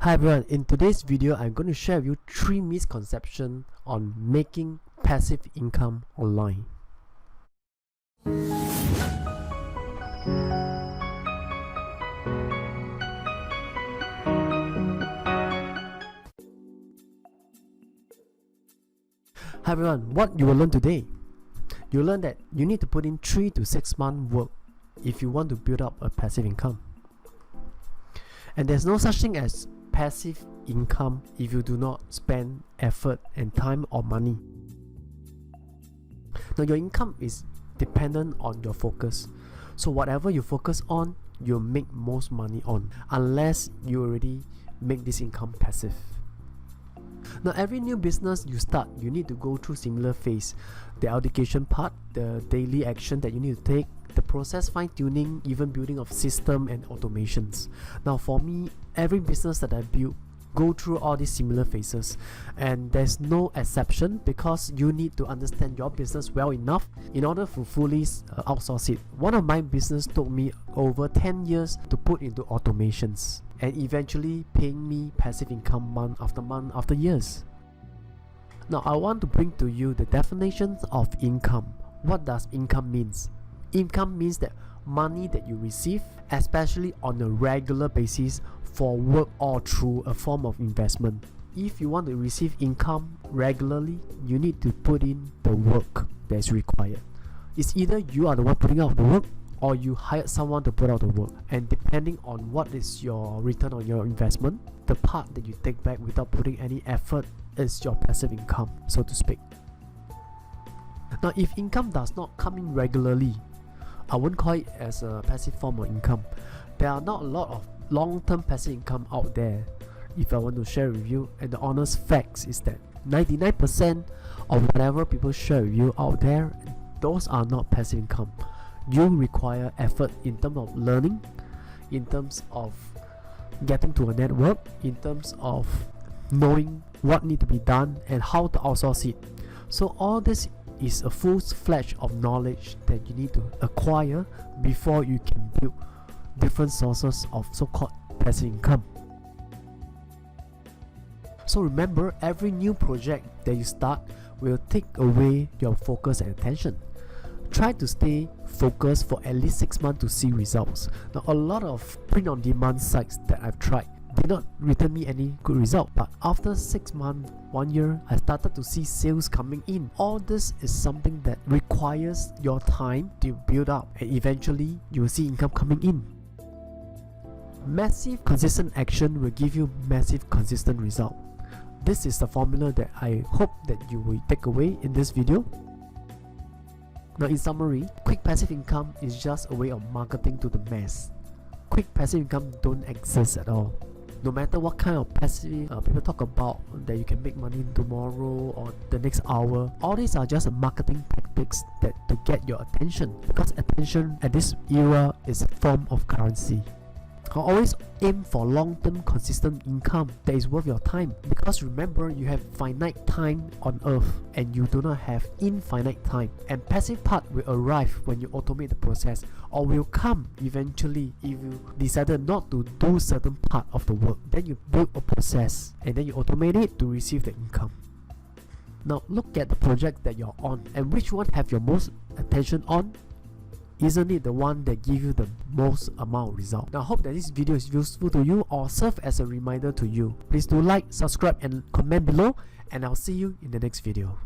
Hi everyone, in today's video I'm going to share with you 3 misconceptions on making passive income online. Hi everyone, what you will learn today? You'll learn that you need to put in 3 to 6 months work if you want to build up a passive income. And there's no such thing as passive income if you do not spend effort and time or money. Now your income is dependent on your focus. So whatever you focus on, you'll make most money on, unless you already make this income passive. Now every new business you start, you need to go through similar phase. The education part, the daily action that you need to take, the process fine-tuning, even building of system and automations. Now for me, every business that I build go through all these similar phases, and there's no exception because you need to understand your business well enough in order to fully outsource it. One of my business took me over 10 years to put into automations and eventually paying me passive income month after years. Now I want to bring to you the definitions of income. What does income means? Income means that money that you receive, especially on a regular basis for work or through a form of investment. If you want to receive income regularly, you need to put in the work that is required. It's either you are the one putting out the work or you hired someone to put out the work, and depending on what is your return on your investment, the part that you take back without putting any effort is your passive income, so to speak. Now if income does not come in regularly, I wouldn't call it as a passive form of income. There are not a lot of long-term passive income out there. If I want to share with you, and the honest facts is that 99% of whatever people share with you out there, those are not passive income. You require effort in terms of learning, in terms of getting to a network, in terms of knowing what needs to be done and how to outsource it. So all this is a full-fledged of knowledge that you need to acquire before you can build different sources of so-called passive income. So remember, every new project that you start will take away your focus and attention. Try to stay focused for at least 6 months to see results. Now a lot of print-on-demand sites that I've tried did not return me any good result, but after 6 months, 1 year, I started to see sales coming in. All this is something that requires your time to build up, and eventually you will see income coming in. Massive consistent action will give you massive consistent result. This is the formula that I hope that you will take away in this video. Now in summary, quick passive income is just a way of marketing to the mass. Quick passive income don't exist at all. No matter what kind of passive people talk about, that you can make money tomorrow or the next hour, all these are just marketing tactics that to get your attention, because attention at this era is a form of currency. Always aim for long-term consistent income that is worth your time, because remember, you have finite time on earth and you do not have infinite time, and passive part will arrive when you automate the process, or will come eventually if you decided not to do certain part of the work. Then you build a process and then you automate it to receive the income. Now look at the project that you're on and which one have your most attention on. Isn't it the one that gives you the most amount of result? Now I hope that this video is useful to you or serve as a reminder to you. Please do like, subscribe and comment below, and I'll see you in the next video.